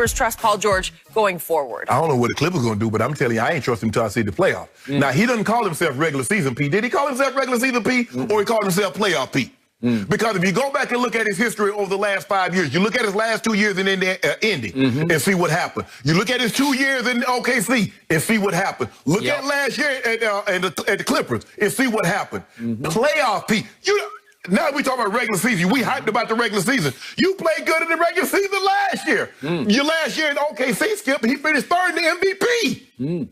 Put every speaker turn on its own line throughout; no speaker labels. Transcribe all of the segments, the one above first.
Clippers trust Paul George going forward?
I don't know what the Clippers going to do, but I'm telling you, I ain't trust him until I see the playoff. Now, he doesn't call himself regular season P. Did he call himself regular season P, or he called himself playoff P? Because if you go back and look at his history over the last 5 years, you look at his last 2 years in Indy and see what happened. You look at his 2 years in OKC and see what happened. Look at last year at the Clippers and see what happened. Playoff P. Now we talking about regular season. We hyped about the regular season. You played good in the regular season last year. Your last year in OKC, Skip, he finished third in the MVP.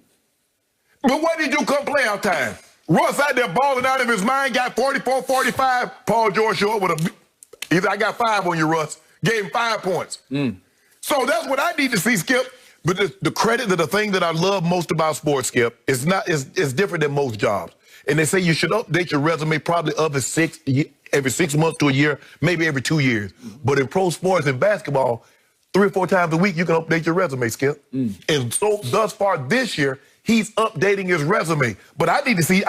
But what did you come playoff time? Russ out there balling out of his mind, got 44, 45. Paul George showed up with either I got 5 on you, Russ. Gave him 5 points. So that's what I need to see, Skip. But the credit to the thing that I love most about sports, Skip, is it's different than most jobs. And they say you should update your resume probably every 6 months to a year, maybe every 2 years. But in pro sports and basketball, 3 or 4 times a week, you can update your resume, Skip. And so thus far this year, he's updating his resume. But I need to see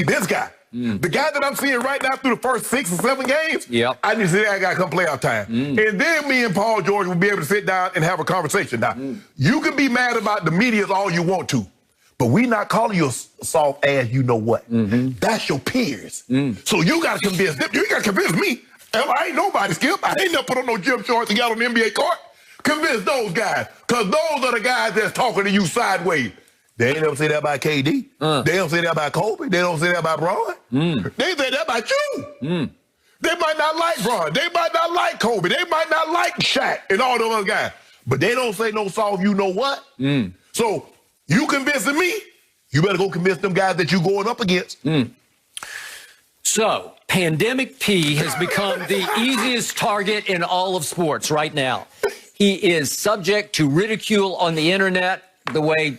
this guy. The guy that I'm seeing right now through the first 6 or 7 games, I need to see that guy come playoff time. And then me and Paul George will be able to sit down and have a conversation. Now, you can be mad about the media all you want to, but we not calling you a soft ass you know what. That's your peers. So you got to convince them. You got to convince me. I ain't nobody, Skip. I ain't never put on no gym shorts and got on the NBA court. Convince those guys, because those are the guys that's talking to you sideways. They ain't never say that about KD. They don't say that about Kobe. They don't say that about Bron. They say that about you. They might not like Bron. They might not like Kobe. They might not like Shaq and all those other guys. But they don't say no soft you know what. So you convincing me, you better go convince them guys that you going up against.
So, Pandemic P has become the easiest target in all of sports right now. He is subject to ridicule on the internet the way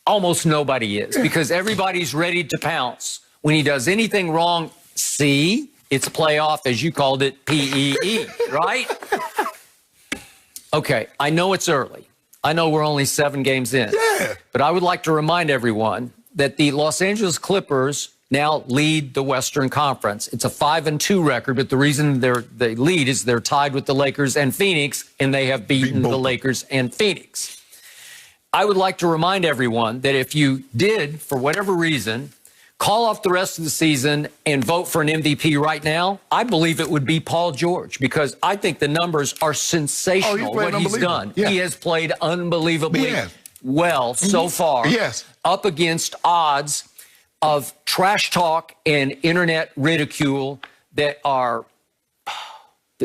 almost nobody is, because everybody's ready to pounce when he does anything wrong. See, it's playoff, as you called it, PEE, right? Okay, I know it's early. I know we're only 7 games in. But I would like to remind everyone that the Los Angeles Clippers now lead the Western Conference. It's a 5-2 record, but the reason they lead is they're tied with the Lakers and Phoenix, and they have beaten the Lakers and Phoenix. I would like to remind everyone that if you did, for whatever reason, call off the rest of the season and vote for an MVP right now, I believe it would be Paul George, because I think the numbers are sensational, what he's done. He has played unbelievably well so far, up against odds of trash talk and internet ridicule that are,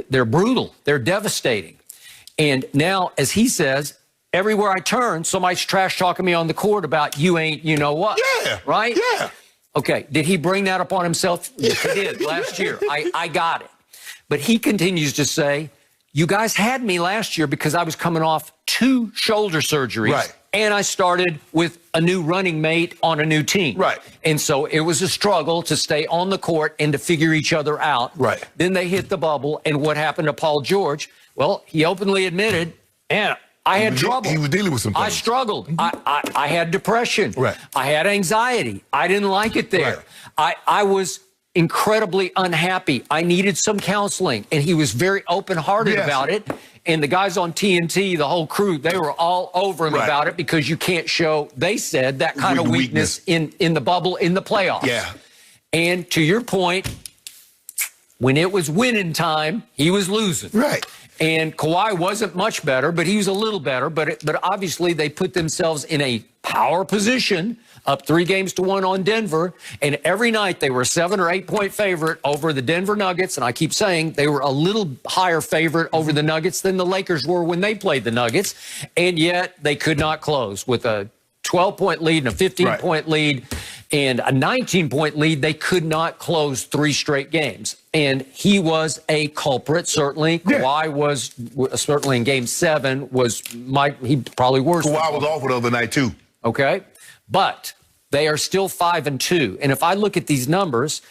they're brutal, they're devastating. And now, as he says, everywhere I turn, somebody's trash talking me on the court about you ain't you know what. Right? Okay, did he bring that upon himself? Yes, he did last year. I got it. But he continues to say, you guys had me last year because I was coming off 2 shoulder surgeries. And I started with a new running mate on a new team. And so it was a struggle to stay on the court and to figure each other out. Then they hit the bubble. And what happened to Paul George? Well, he openly admitted, and I had trouble. He was dealing with some things. I struggled. I had depression. I had anxiety. I didn't like it there. I was incredibly unhappy. I needed some counseling. And he was very open-hearted about it. And the guys on TNT, the whole crew, they were all over him about it, because you can't show, they said, that kind of weakness in the bubble in the playoffs. And to your point, when it was winning time, he was losing. And Kawhi wasn't much better, but he was a little better. But obviously they put themselves in a power position, up 3-1 on Denver. And every night they were a 7 or 8 point favorite over the Denver Nuggets. And I keep saying they were a little higher favorite over the Nuggets than the Lakers were when they played the Nuggets. And yet they could not close with a 12-point lead and a 15-point lead and a 19-point lead. They could not close 3 straight games. And he was a culprit, certainly. Kawhi was certainly in Game 7 he probably worse.
Kawhi was awful the other night too.
Okay, but they are still 5-2. And if I look at these numbers,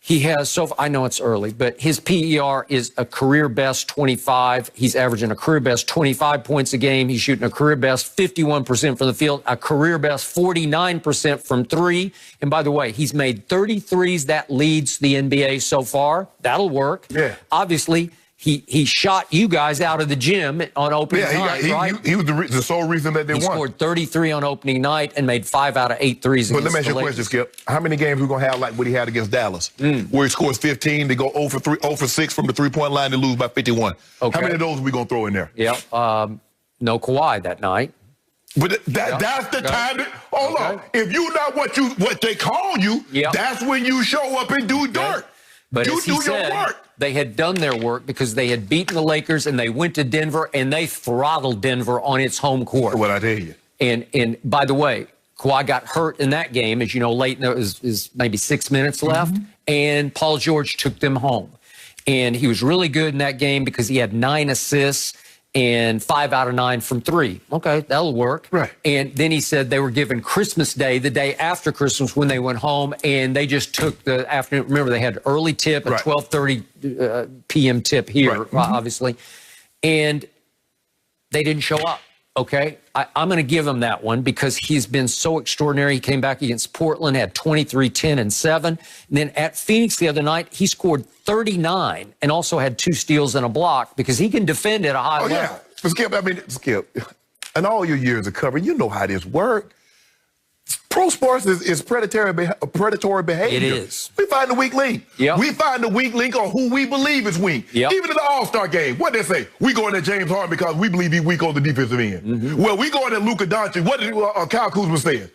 he has, I know it's early, but his PER is a career best 25. He's averaging a career best 25 points a game. He's shooting a career best 51% from the field, a career best 49% from 3. And by the way, he's made 33s. That leads the NBA so far. That'll work. Obviously, He shot you guys out of the gym on opening night, right?
He was the sole reason that they won.
He scored 33 on opening night and made 5 out of 8 threes.
But let me ask you a question, Skip. How many games we going to have like what he had against Dallas, where he scores 15, they go 0 for 6 from the three-point line, they lose by 51? Okay. How many of those are we going to throw in there?
Yeah, no Kawhi that night.
But that's the time. Hold on. If you not what they call you, that's when you show up and do dirt.
But
you
as he
do
said,
your work.
They had done their work because they had beaten the Lakers and they went to Denver and they throttled Denver on its home court.
What I tell you.
And by the way, Kawhi got hurt in that game, as you know, late. There was maybe 6 minutes left, and Paul George took them home. And he was really good in that game because he had 9 assists and 5 out of 9 from 3. Okay, that'll work.
Right.
And then he said they were given Christmas Day, the day after Christmas, when they went home, and they just took the afternoon. Remember, they had early tip at 12:30 p.m. tip here, obviously, and they didn't show up. Okay, I'm going to give him that one because he's been so extraordinary. He came back against Portland, had 23, 10, and 7. And then at Phoenix the other night, he scored 39 and also had 2 steals and a block because he can defend at a high level.
Yeah, Skip, Skip, in all your years of covering, you know how this works. Pro sports is predatory behavior.
It is.
We find the weak link.
Yep.
We find the weak link on who we believe is weak.
Yep.
Even in the All-Star game, what they say? We going at James Harden because we believe he's weak on the defensive end. Well, we going at Luka Doncic. What did Kyle Kuzma say?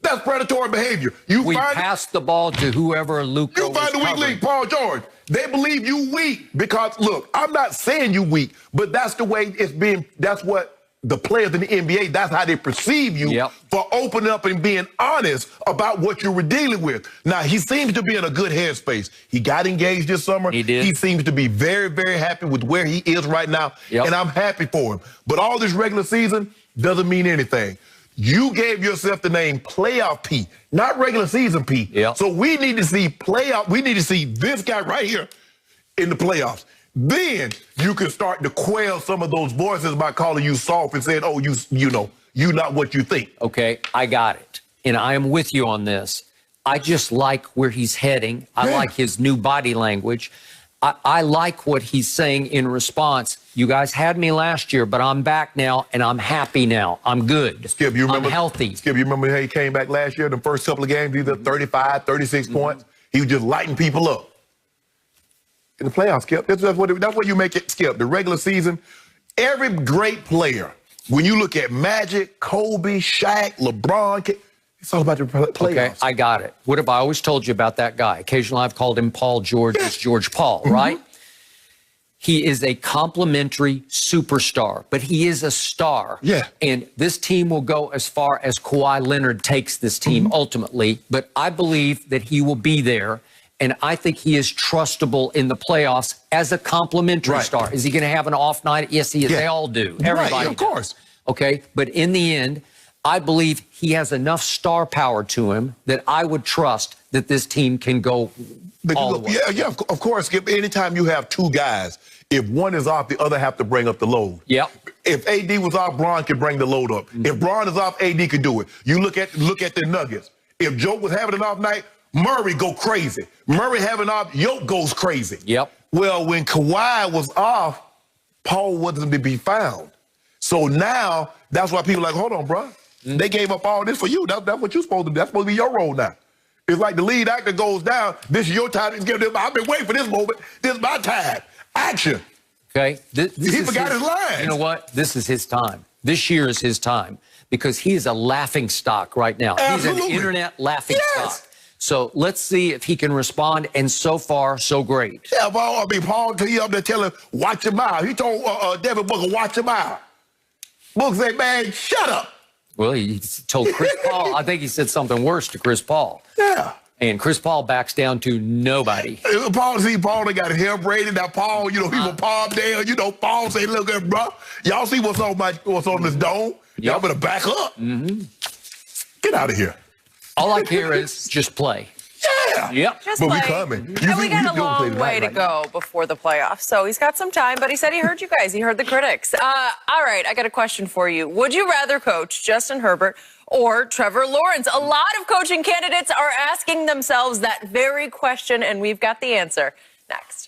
That's predatory behavior.
We pass the ball to whoever Luka was
You find the weak
covering.
link, Paul George. They believe you weak because, look, I'm not saying you weak, but that's the way it's been. That's what the players in the NBA, that's how they perceive you for opening up and being honest about what you were dealing with. Now, he seems to be in a good headspace. He got engaged this summer.
He did.
He seems to be very, very happy with where he is right now, and I'm happy for him. But all this regular season doesn't mean anything. You gave yourself the name Playoff P, not regular season P. So we need to see playoff. We need to see this guy right here in the playoffs. Then you can start to quell some of those voices by calling you soft and saying, oh, you know, you're not what you think.
Okay, I got it. And I am with you on this. I just like where he's heading. I like his new body language. I like what he's saying in response. You guys had me last year, but I'm back now, and I'm happy now. I'm good.
Skip, you remember?
I'm healthy.
Skip, you remember how he came back last year? The first couple of games, either 35, 36 points. He was just lighting people up. In the playoffs, Skip, that's what you make it, Skip. The regular season, every great player, when you look at Magic, Kobe, Shaq, LeBron, it's all about the playoffs.
Okay, I got it. What have I always told you about that guy? Occasionally I've called him Paul George. It's George Paul, right? He is a complimentary superstar, but he is a star. And this team will go as far as Kawhi Leonard takes this team ultimately, but I believe that he will be there. And I think he is trustable in the playoffs as a complimentary star. Is he going to have an off night? Yes, he is. They all do. Everybody
of course.
Okay, but in the end, I believe he has enough star power to him that I would trust that this team can go all the way.
Yeah, of course, Skip. Anytime you have 2 guys, if one is off, the other have to bring up the load. If AD was off, Bron could bring the load up. If Bron is off, AD could do it. You look at the Nuggets. If Joe was having an off night, Murray go crazy. Murray having off, Yoke goes crazy. Well, when Kawhi was off, Paul wasn't to be found. So now, that's why people are like, hold on, bro. They gave up all this for you. That's what you're supposed to do. That's supposed to be your role now. It's like the lead actor goes down. This is your time. I've been waiting for this moment. This is my time. Action.
Okay.
He forgot his lines.
You know what? This is his time. This year is his time because he is a laughing stock right now.
Absolutely.
He's an internet laughing stock. So let's see if he can respond, and so far, so great.
Yeah, Paul, Paul to you up there telling him, watch your mouth. He told Devin Booker, watch your mouth. Booker said, man, shut up.
Well, he told Chris Paul, I think he said something worse to Chris Paul. And Chris Paul backs down to nobody.
Paul they got his hair braided. Now, Paul, he was palm down. Paul say, look at bro. Y'all see what's on this dome? Y'all better back up. Get out of here.
All I care is just play.
Just
but
play.
we coming.
And we got a long way to go before the playoffs. So he's got some time, but he said he heard you guys. He heard the critics. All right, I got a question for you. Would you rather coach Justin Herbert or Trevor Lawrence? A lot of coaching candidates are asking themselves that very question, and we've got the answer next.